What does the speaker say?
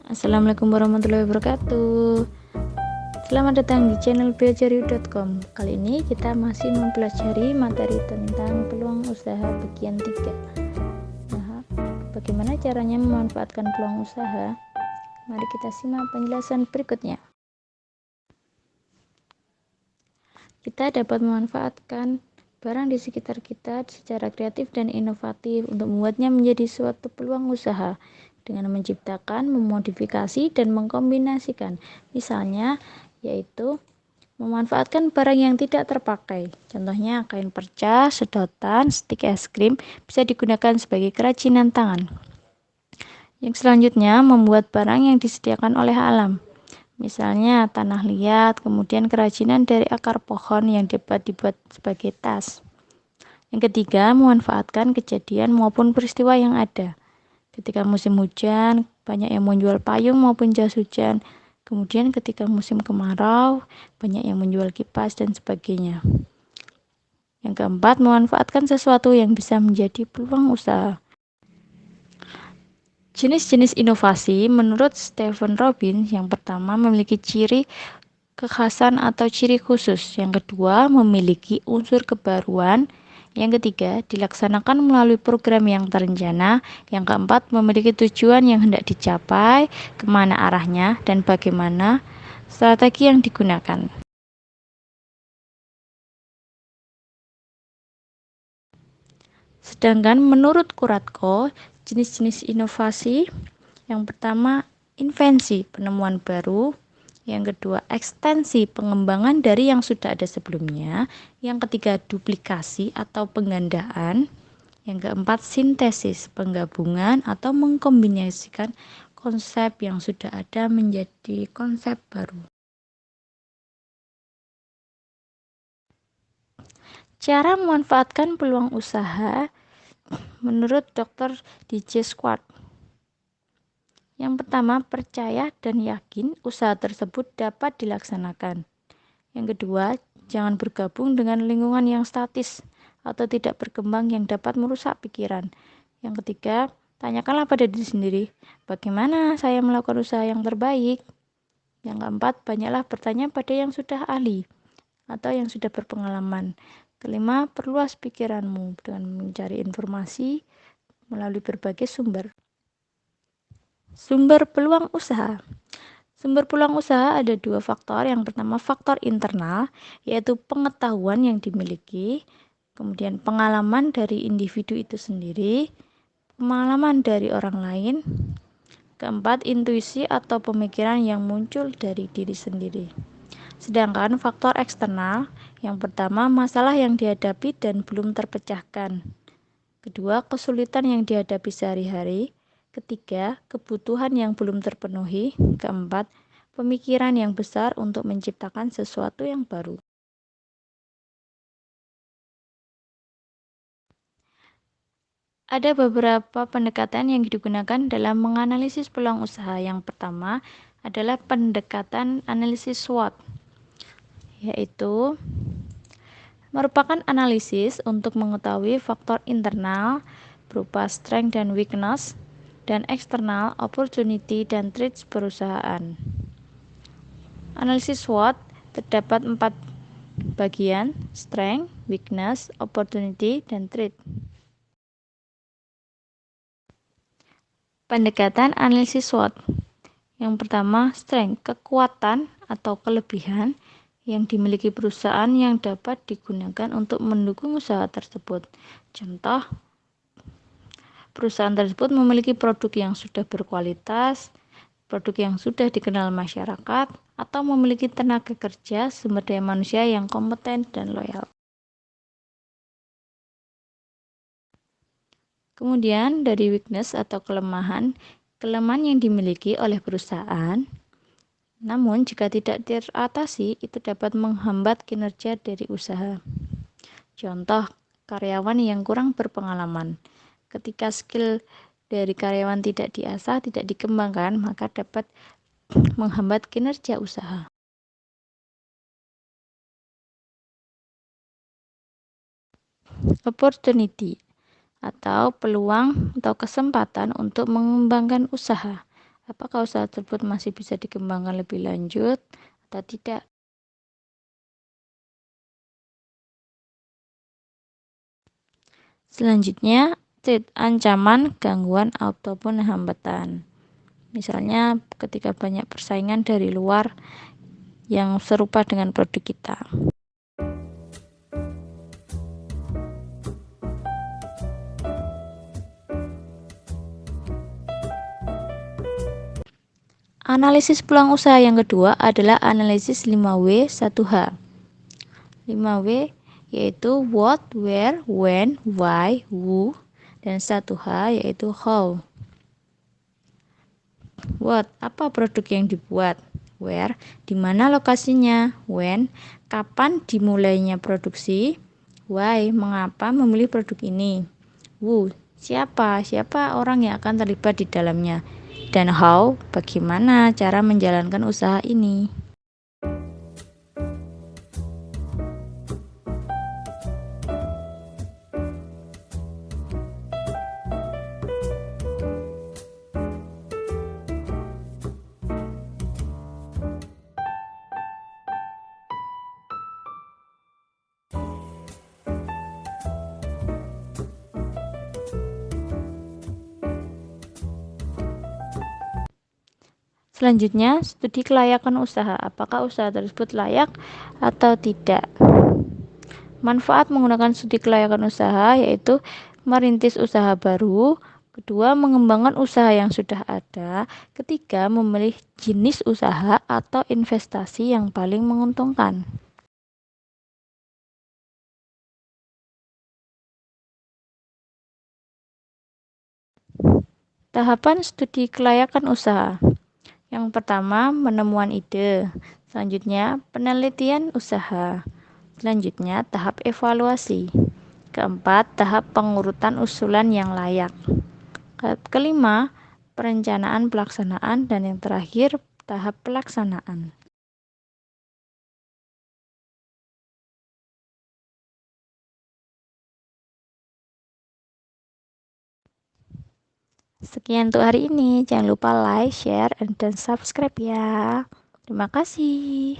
Assalamualaikum warahmatullahi wabarakatuh. Selamat datang di channel beajari.com. Kali ini kita masih mempelajari materi tentang peluang usaha bagian 3. Nah, bagaimana caranya memanfaatkan peluang usaha? Mari kita simak penjelasan berikutnya. Kita dapat memanfaatkan barang di sekitar kita secara kreatif dan inovatif untuk membuatnya menjadi suatu peluang usaha dengan menciptakan, memodifikasi, dan mengkombinasikan. Misalnya, yaitu memanfaatkan barang yang tidak terpakai. Contohnya kain perca, sedotan, stik es krim bisa digunakan sebagai kerajinan tangan. Yang selanjutnya, membuat barang yang disediakan oleh alam. Misalnya tanah liat, kemudian kerajinan dari akar pohon yang dapat dibuat sebagai tas. Yang ketiga, memanfaatkan kejadian maupun peristiwa yang ada. Ketika musim hujan, banyak yang menjual payung maupun jas hujan. Kemudian ketika musim kemarau, banyak yang menjual kipas dan sebagainya. Yang keempat, memanfaatkan sesuatu yang bisa menjadi peluang usaha. Jenis-jenis inovasi menurut Stephen Robbins yang pertama memiliki ciri kekhasan atau ciri khusus. Yang kedua, memiliki unsur kebaruan. Yang ketiga, dilaksanakan melalui program yang terencana. Yang keempat, memiliki tujuan yang hendak dicapai, kemana arahnya, dan bagaimana strategi yang digunakan. Sedangkan menurut Kuratko, jenis-jenis inovasi yang pertama, invensi, penemuan baru. Yang kedua, ekstensi, pengembangan dari yang sudah ada sebelumnya. Yang ketiga, duplikasi atau penggandaan. Yang keempat, sintesis, penggabungan atau mengkombinasikan konsep yang sudah ada menjadi konsep baru. Cara memanfaatkan peluang usaha menurut Dr. DJ Squad. Yang pertama, percaya dan yakin usaha tersebut dapat dilaksanakan. Yang kedua, jangan bergabung dengan lingkungan yang statis atau tidak berkembang yang dapat merusak pikiran. Yang ketiga, tanyakanlah pada diri sendiri, bagaimana saya melakukan usaha yang terbaik? Yang keempat, banyaklah bertanya pada yang sudah ahli atau yang sudah berpengalaman. Kelima, perluas pikiranmu dengan mencari informasi melalui berbagai sumber. Sumber peluang usaha. Sumber peluang usaha ada dua faktor. Yang pertama, faktor internal, yaitu pengetahuan yang dimiliki, kemudian pengalaman dari individu itu sendiri, pengalaman dari orang lain, keempat, intuisi atau pemikiran yang muncul dari diri sendiri. Sedangkan faktor eksternal, yang pertama, masalah yang dihadapi dan belum terpecahkan. Kedua, kesulitan yang dihadapi sehari-hari. Ketiga, kebutuhan yang belum terpenuhi. Keempat, pemikiran yang besar untuk menciptakan sesuatu yang baru. Ada beberapa pendekatan yang digunakan dalam menganalisis peluang usaha. Yang pertama adalah pendekatan analisis SWOT, yaitu merupakan analisis untuk mengetahui faktor internal berupa strength dan weakness, dan eksternal opportunity dan threats perusahaan. Analisis SWOT terdapat 4 bagian: strength, weakness, opportunity, dan threat. Pendekatan analisis SWOT. Yang pertama, strength, kekuatan atau kelebihan yang dimiliki perusahaan yang dapat digunakan untuk mendukung usaha tersebut. Contoh, perusahaan tersebut memiliki produk yang sudah berkualitas, produk yang sudah dikenal masyarakat, atau memiliki tenaga kerja sumber daya manusia yang kompeten dan loyal. Kemudian dari weakness atau kelemahan yang dimiliki oleh perusahaan, namun jika tidak teratasi itu dapat menghambat kinerja dari usaha. Contoh, karyawan yang kurang berpengalaman. Ketika skill dari karyawan tidak diasah, tidak dikembangkan, maka dapat menghambat kinerja usaha. Opportunity atau peluang atau kesempatan untuk mengembangkan usaha Apakah usaha tersebut masih bisa dikembangkan lebih lanjut atau tidak? Selanjutnya, ancaman, gangguan, ataupun hambatan. Misalnya ketika banyak persaingan dari luar yang serupa dengan produk kita. Analisis peluang usaha yang kedua adalah analisis 5W 1H. 5W yaitu what, where, when, why, who, dan 1H yaitu how. What, apa produk yang dibuat? Where, di mana lokasinya? When, kapan dimulainya produksi? Why, mengapa memilih produk ini? Who, siapa orang yang akan terlibat di dalamnya? Dan how, bagaimana cara menjalankan usaha ini? Selanjutnya, studi kelayakan usaha. Apakah usaha tersebut layak atau tidak? Manfaat menggunakan studi kelayakan usaha yaitu merintis usaha baru, kedua mengembangkan usaha yang sudah ada, ketiga memilih jenis usaha atau investasi yang paling menguntungkan. Tahapan studi kelayakan usaha. Yang pertama, penemuan ide. Selanjutnya, penelitian usaha. Selanjutnya, tahap evaluasi. Keempat, tahap pengurutan usulan yang layak. Kelima, perencanaan pelaksanaan, dan yang terakhir, tahap pelaksanaan. Sekian untuk hari ini. Jangan lupa like, share, dan subscribe ya. Terima kasih.